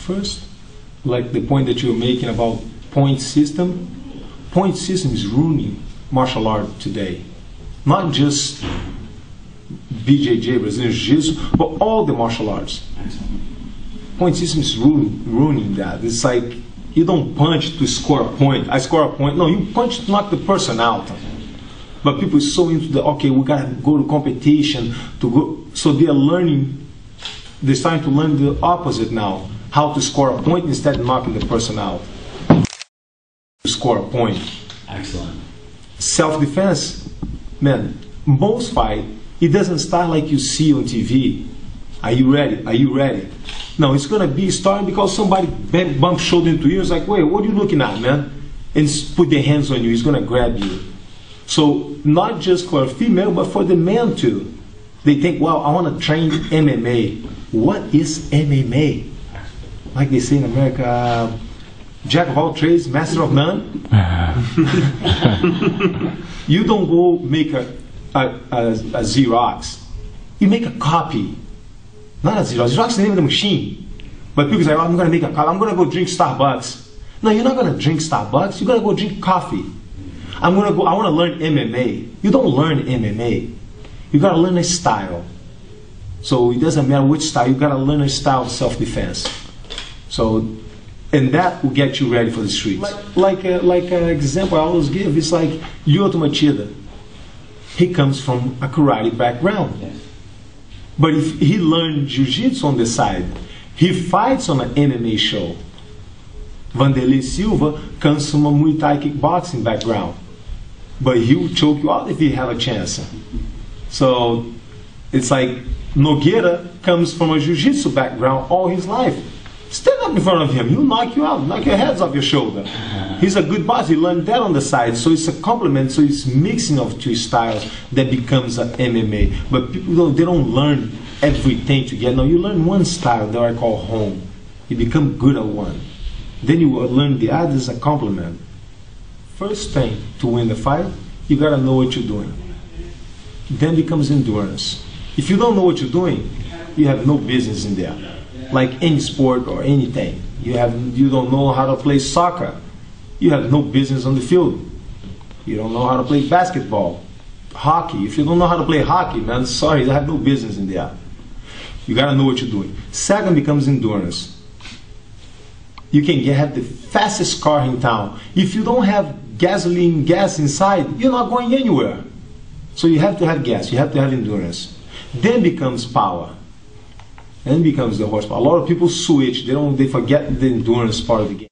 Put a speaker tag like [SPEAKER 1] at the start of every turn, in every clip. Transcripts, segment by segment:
[SPEAKER 1] First, like the point that you're making about point system is ruining martial art today. Not just BJJ, Brazilian Jiu-Jitsu, but all the martial arts. Point system is ruining that. It's like you don't punch to score a point. I score a point. No, you punch to knock the person out. But people are so into the, okay, we gotta go to competition to go. So they are learning, they're starting to learn the opposite now. How to score a point instead of knocking the person out. To score a point.
[SPEAKER 2] Excellent.
[SPEAKER 1] Self-defense, man, most fight, it doesn't start like you see on TV. Are you ready? Are you ready? No, it's gonna be starting because somebody bump shoulder into you. It's like, wait, what are you looking at, man? And put their hands on you. He's gonna grab you. So not just for a female, but for the man too. They think, well, I want to train MMA. What is MMA? Like they say in America, jack of all trades, master of none. You don't go make a Xerox. You make a copy. Not a Xerox. Xerox is the name of the machine. But people say, oh, I'm going to make a copy. I'm going to go drink Starbucks. No, you're not going to drink Starbucks. You're going to go drink coffee. I want to learn MMA. You don't learn MMA. You got to learn a style. So it doesn't matter which style. You got to learn a style of self-defense. So, and that will get you ready for the streets. Like an example I always give, it's like Lyoto Machida. He comes from a karate background. Yes. But if he learned jiu-jitsu on the side, he fights on an MMA show. Vanderlei Silva comes from a Muay Thai kickboxing background. But he will choke you out if he have a chance. So it's like Nogueira comes from a jiu-jitsu background all his life. Stand up in front of him, he'll knock you out, knock your heads off your shoulder. He's a good boss, he learned that on the side. So it's a complement, so it's mixing of two styles that becomes an MMA. But people they don't learn everything together. No, you learn one style that I call home. You become good at one. Then you will learn the other as a complement. First thing to win the fight, you gotta know what you're doing. Then becomes endurance. If you don't know what you're doing, you have no business in there. Like any sport or anything. You don't know how to play soccer. You have no business on the field. You don't know how to play basketball. Hockey. If you don't know how to play hockey, man, sorry, you have no business in there. You gotta know what you're doing. Second becomes endurance. You can have the fastest car in town. If you don't have gasoline gas inside, you're not going anywhere. So you have to have gas, you have to have endurance. Then becomes power. Then becomes the horsepower. A lot of people switch, they forget the endurance part of the game.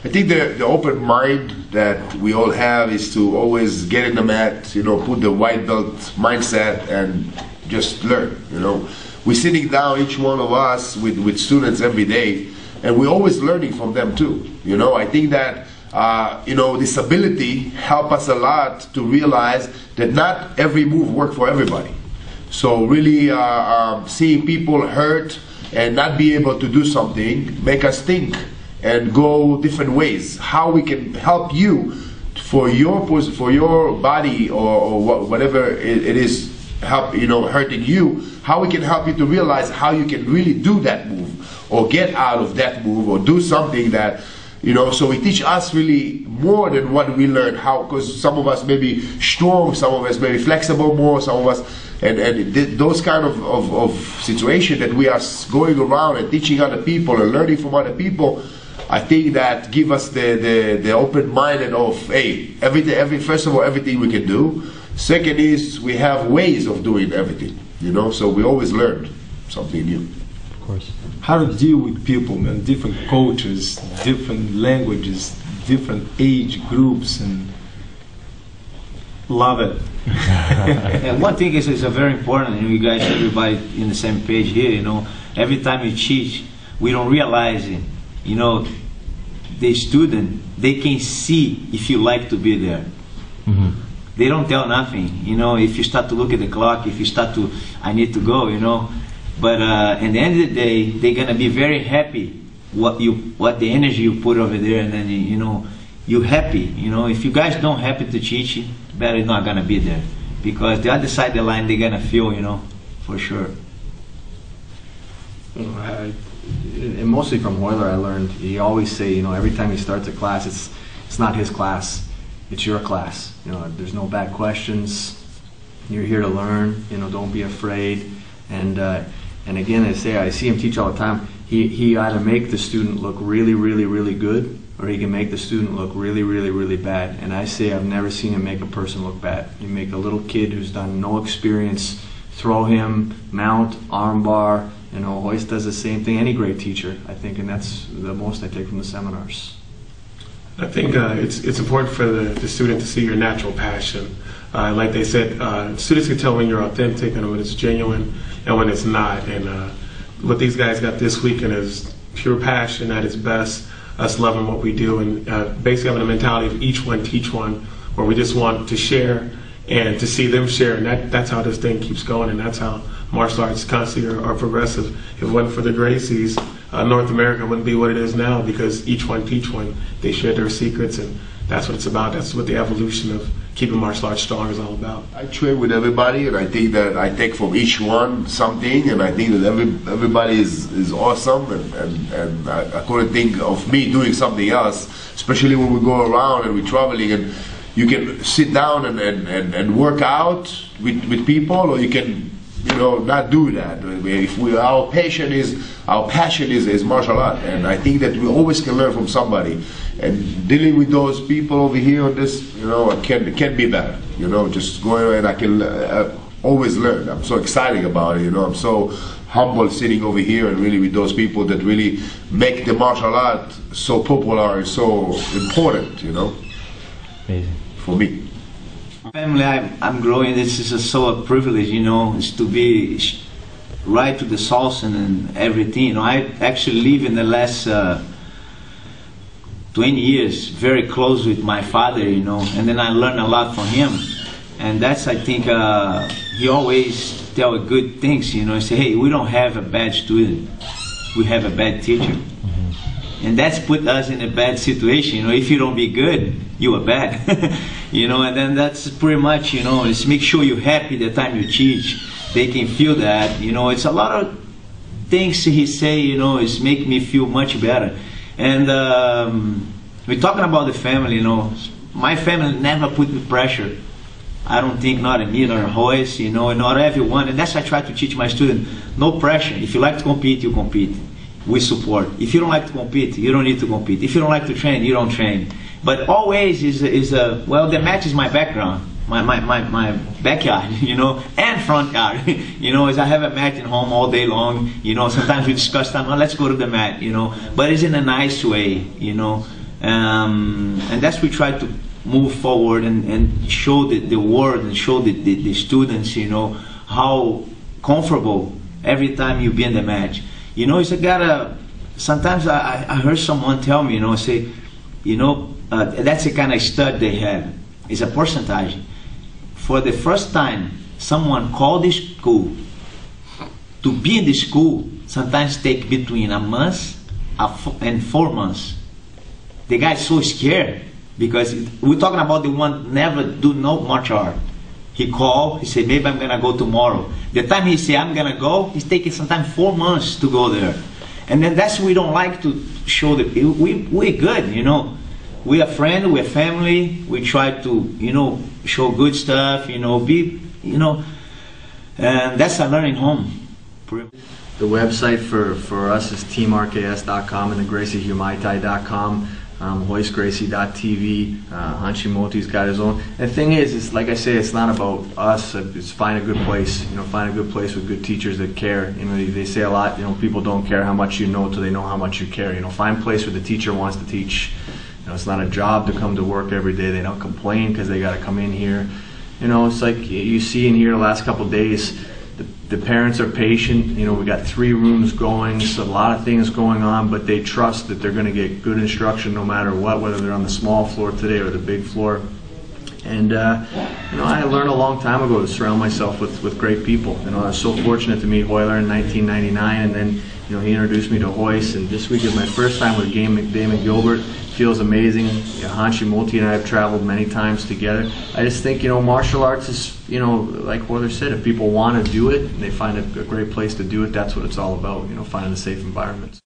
[SPEAKER 3] I think the open mind that we all have is to always get in the mat, put the white belt mindset and just learn, We're sitting down, each one of us, with students every day, and we're always learning from them too. I think that this ability help us a lot to realize that not every move works for everybody. So really seeing people hurt and not be able to do something make us think and go different ways. How we can help you for your body or whatever it is hurting you, how we can help you to realize how you can really do that move or get out of that move or do something that so we teach us really more than what we learn, because some of us may be strong, some of us may be flexible more, some of us, and those kind of situations that we are going around and teaching other people and learning from other people, I think that give us the open minded of, hey, first of all, everything we can do. Second is we have ways of doing everything, so we always learn something new.
[SPEAKER 2] Of course.
[SPEAKER 1] How to deal with people, man, different cultures, different languages, different age groups, and love it.
[SPEAKER 4] And one thing is very important, and you guys, everybody in the same page here, every time you teach, we don't realize it, the student, they can see if you like to be there. Mm-hmm. They don't tell nothing, if you start to look at the clock, if you start to, I need to go, But at the end of the day, they're gonna be very happy what the energy you put over there, and then you happy. If you guys don't happy to teach, better not gonna be there, because the other side of the line they're gonna feel, for sure.
[SPEAKER 2] And mostly from Royler, I learned, he always say, you know, every time he starts a class, it's not his class, it's your class. You know, there's no bad questions. You're here to learn. You know, don't be afraid. And again, I see him teach all the time. He either make the student look really, really, really good, or he can make the student look really, really, really bad. And I say I've never seen him make a person look bad. You make a little kid who's done no experience, throw him, mount, arm bar. You know, Royce does the same thing. Any great teacher, I think, and that's the most I take from the seminars.
[SPEAKER 5] I think it's important for the student to see your natural passion. Like they said, students can tell when you're authentic and when it's genuine and when it's not. And what these guys got this weekend is pure passion at its best, us loving what we do, and basically having a mentality of each one teach one, where we just want to share and to see them share. And that's how this thing keeps going, and that's how martial arts constantly are progressive. If it wasn't for the Gracies, North America wouldn't be what it is now, because each one teach one. They share their secrets, and that's what it's about. That's what the evolution of keeping martial arts strong is all about.
[SPEAKER 3] I train with everybody, and I think that I take from each one something, and I think that everybody is awesome, and I couldn't think of me doing something else, especially when we go around and we're traveling, and you can sit down and work out with people, or you can, you know, not do that. If our passion is martial art, and I think that we always can learn from somebody. And dealing with those people over here on this, you know, it can be better. You know, just going and I can always learn. I'm so excited about it. You know, I'm so humble sitting over here and really with those people that really make the martial art so popular and so important. You know,
[SPEAKER 4] Amazing.
[SPEAKER 3] For me.
[SPEAKER 4] Family, I'm growing. This is a privilege, you know, is to be right to the source and everything. You know, I actually live in the last 20 years very close with my father, you know, and then I learned a lot from him. And that's, I think, he always tell good things, you know, he say, hey, we don't have a bad student, we have a bad teacher. And that's put us in a bad situation, you know, if you don't be good, you are bad. You know, and then that's pretty much, you know, is make sure you're happy the time you teach. They can feel that, you know, it's a lot of things he say, you know, is make me feel much better. And we're talking about the family, you know, my family never put me pressure. I don't think, not in me, nor in Royce, you know, not everyone, and that's what I try to teach my students. No pressure. If you like to compete, you compete. We support. If you don't like to compete, you don't need to compete. If you don't like to train, you don't train. But always well, the match is my background, my backyard, you know, and front yard. You know, as I have a mat at home all day long, you know, sometimes we discuss time, well, let's go to the mat, you know, but it's in a nice way, you know, and that's we try to move forward and show the world and show the students, you know, how comfortable every time you be in the match. You know, it's sometimes I heard someone tell me, you know, say, you know, that's the kind of stud they have. It's a percentage. For the first time, someone called the school. To be in the school, sometimes take between a month and 4 months. The guy's so scared, because we're talking about the one never do no martial art. He called, he said, maybe I'm gonna go tomorrow. The time he said, I'm gonna go, he's taking sometimes 4 months to go there. And then that's we don't like to show we're good, you know. We're a friend, we're family, we try to, you know, show good stuff, you know, be, you know, and that's a learning home.
[SPEAKER 2] The website for us is teamrks.com and the GracieHumaitai.com. RoyceGracie.tv, Hashimoto's got his own. And the thing is like I say, it's not about us. It's find a good place. You know, find a good place with good teachers that care. You know, they say a lot. You know, people don't care how much you know till they know how much you care. You know, find a place where the teacher wants to teach. You know, it's not a job to come to work every day. They don't complain because they got to come in here. You know, it's like you see in here the last couple of days. The parents are patient. You know, we got 3 rooms going, so a lot of things going on, but they trust that they're going to get good instruction no matter what, whether they're on the small floor today or the big floor. And you know, I learned a long time ago to surround myself with great people. You know, I was so fortunate to meet Royler in 1999, and then You know, he introduced me to Royce, and this week is my first time with Damon Gilbert. Feels amazing. Hanshi Multi and I have traveled many times together. I just think, you know, martial arts is, you know, like Royler said, if people want to do it and they find a great place to do it, that's what it's all about, you know, finding the safe environments.